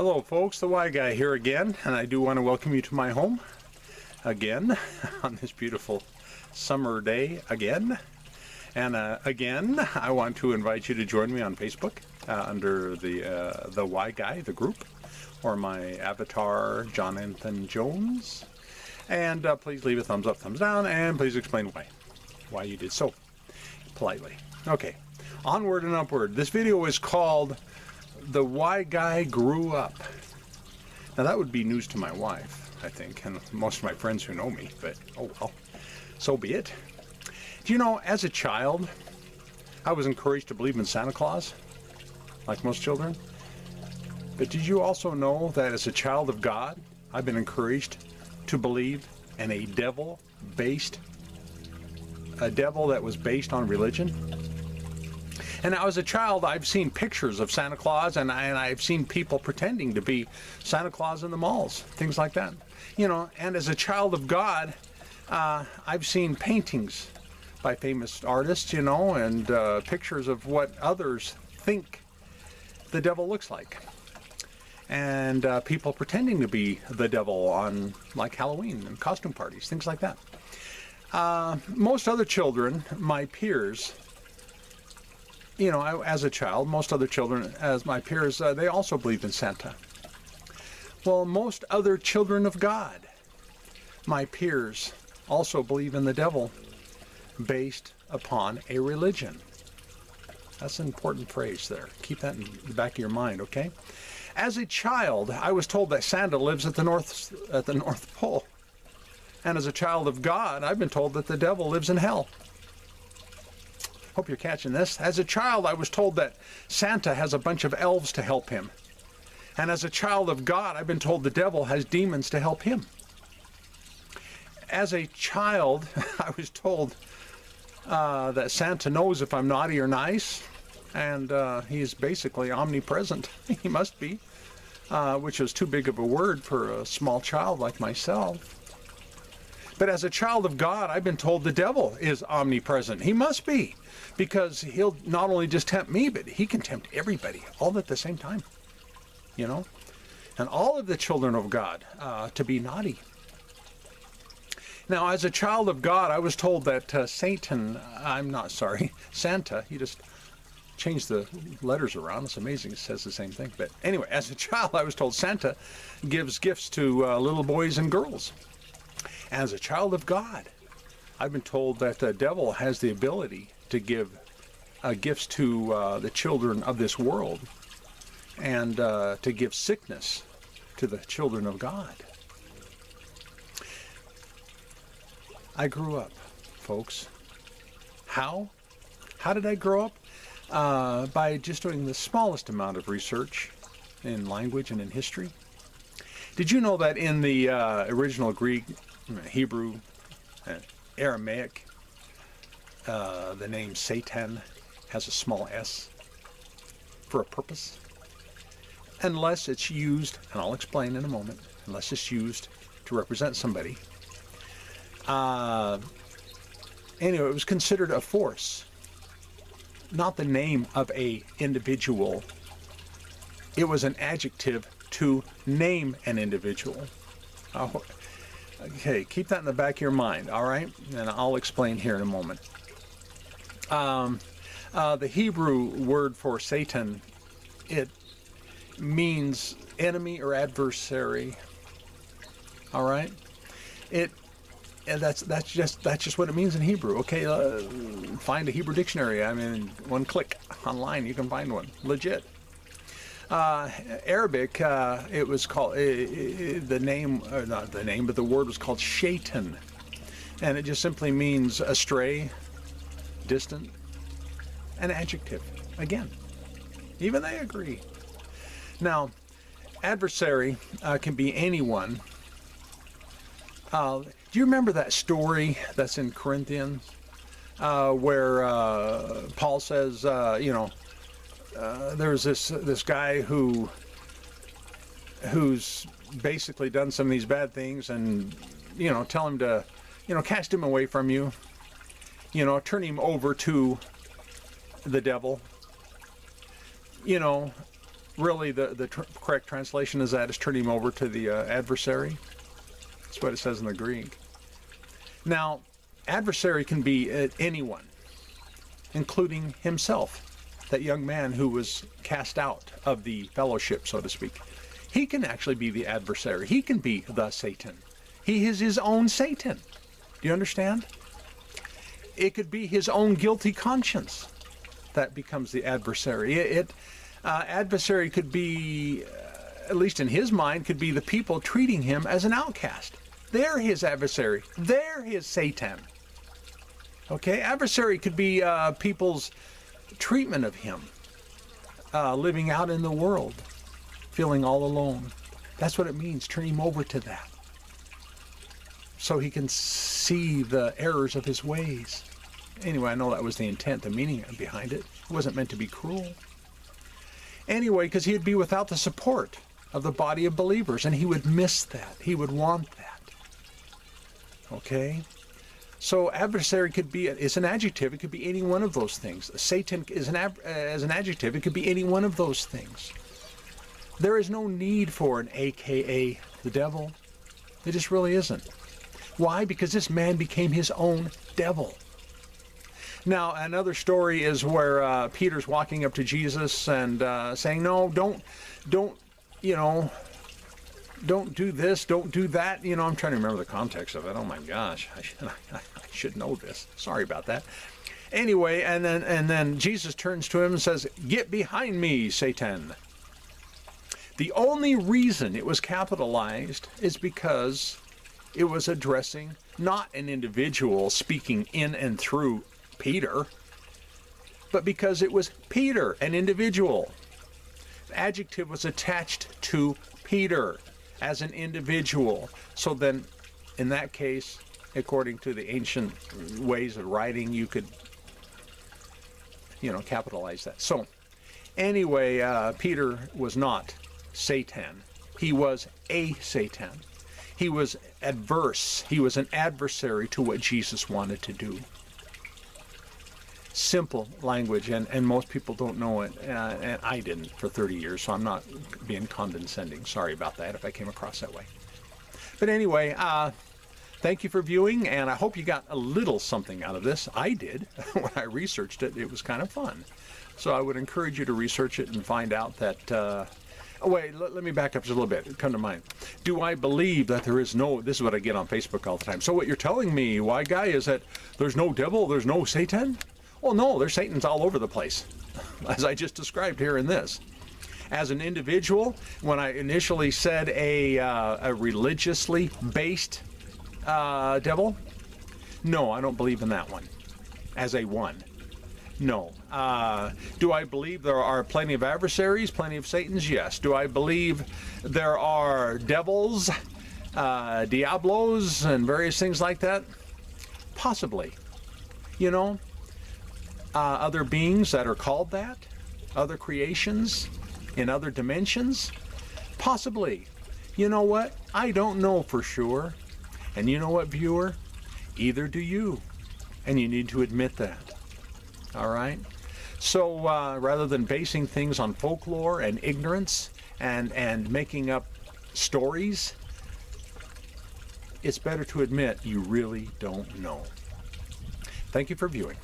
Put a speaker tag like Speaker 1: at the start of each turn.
Speaker 1: Hello folks, the Y Guy here again, and I do want to welcome you to my home again on this beautiful summer day again. And again, I want to invite you to join me on Facebook under the Y Guy, the group, or my avatar, Jonathan Jones. And please leave a thumbs up, thumbs down, and please explain why you did so, politely. Okay, onward and upward. This video is called The Y Guy Grew Up. Now that would be news to my wife, I think, and most of my friends who know me, but oh well, so be it. Do you know, as a child, I was encouraged to believe in Santa Claus, like most children. But did you also know that as a child of God, I've been encouraged to believe in a devil that was based on religion? And now as a child, I've seen pictures of Santa Claus, and I've seen people pretending to be Santa Claus in the malls, things like that. You know, and as a child of God, I've seen paintings by famous artists, you know, and pictures of what others think the devil looks like. And people pretending to be the devil on, like, Halloween and costume parties, things like that. Most other children, my peers, you know, as a child, most other children, as my peers, they also believed in Santa. Well, most other children of God, my peers, also believe in the devil based upon a religion. That's an important phrase there. Keep that in the back of your mind, okay? As a child, I was told that Santa lives at the North Pole. And as a child of God, I've been told that the devil lives in hell. Hope you're catching this. As a child, I was told that Santa has a bunch of elves to help him. And as a child of God, I've been told the devil has demons to help him. As a child, I was told that Santa knows if I'm naughty or nice, and he's basically omnipresent. He must be, which is too big of a word for a small child like myself. But as a child of God, I've been told the devil is omnipresent. He must be, because he'll not only just tempt me, but he can tempt everybody all at the same time, you know, and all of the children of God to be naughty. Now, as a child of God, I was told that Santa, he just changed the letters around. It's amazing, it says the same thing. But anyway, as a child, I was told Santa gives gifts to little boys and girls. As a child of God, I've been told that the devil has the ability to give gifts to the children of this world, and to give sickness to the children of God. I grew up, folks. How? How did I grow up? By just doing the smallest amount of research in language and in history. Did you know that in the original Greek, Hebrew, Aramaic, the name Satan has a small s for a purpose? Unless it's used, and I'll explain in a moment, unless it's used to represent somebody. Anyway, it was considered a force, not the name of a individual. It was an adjective to name an individual. Okay, keep that in the back of your mind, all right? And I'll explain here in a moment. The Hebrew word for Satan, it means enemy or adversary. All right? And that's just what it means in Hebrew. Okay, find a Hebrew dictionary. I mean, one click online, you can find one. Legit. Arabic, it was called, not the name, but the word was called shaitan. And it just simply means astray, distant, an adjective. Again, even they agree. Now, adversary can be anyone. Do you remember that story that's in Corinthians where Paul says, you know, there's this guy who's basically done some of these bad things, and you know, tell him to, you know, cast him away from you, you know, turn him over to the devil, you know, Really, the correct translation is that is turn him over to the adversary. That's what it says in the Greek. Now, adversary can be anyone, including himself, that young man who was cast out of the fellowship, so to speak. He can actually be the adversary. He can be the Satan. He is his own Satan. Do you understand? It could be his own guilty conscience that becomes the adversary. Adversary could be, at least in his mind, could be the people treating him as an outcast. They're his adversary. They're his Satan. Okay? Adversary could be people's treatment of him, living out in the world, feeling all alone. That's what it means. Turn him over to that, so he can see the errors of his ways. Anyway, I know that was the intent, the meaning behind it. It wasn't meant to be cruel. Anyway, because he'd be without the support of the body of believers, and he would miss that. He would want that. Okay? So adversary could be, is an adjective. It could be any one of those things. Satan is as an adjective. It could be any one of those things. There is no need for an AKA the devil. It just really isn't. Why? Because this man became his own devil. Now, another story is where Peter's walking up to Jesus and saying, no, don't, don't do this, don't do that. I'm trying to remember the context of it. Oh my gosh, I should know this. Sorry about that. Anyway, and then Jesus turns to him and says, "Get behind me, Satan." The only reason it was capitalized is because it was addressing not an individual speaking in and through Peter, but because it was Peter, an individual. The adjective was attached to Peter as an individual. So then, in that case, according to the ancient ways of writing, you could, capitalize that. So, anyway, Peter was not Satan. He was a Satan. He was adverse. He was an adversary to what Jesus wanted to do. Simple language, and most people don't know it, and I didn't for 30 years, so I'm not being condescending. Sorry about that if I came across that way. But anyway, thank you for viewing, and I hope you got a little something out of this. I did. When I researched it, it was kind of fun. So I would encourage you to research it and find out that... wait, let me back up just a little bit. Come to mind. Do I believe that there is no... This is what I get on Facebook all the time. So what you're telling me, why, guy, is that there's no devil, there's no Satan? Well, no, there's Satans all over the place, as I just described here in this. As an individual, when I initially said a religiously based devil, no, I don't believe in that one. As a one, no. Do I believe there are plenty of adversaries, plenty of Satans? Yes. Do I believe there are devils, diablos, and various things like that? Possibly. Other beings that are called that, other creations in other dimensions, possibly. You know what? I don't know for sure. And you know what, viewer? Either do you. And you need to admit that. All right? So rather than basing things on folklore and ignorance and making up stories, it's better to admit you really don't know. Thank you for viewing.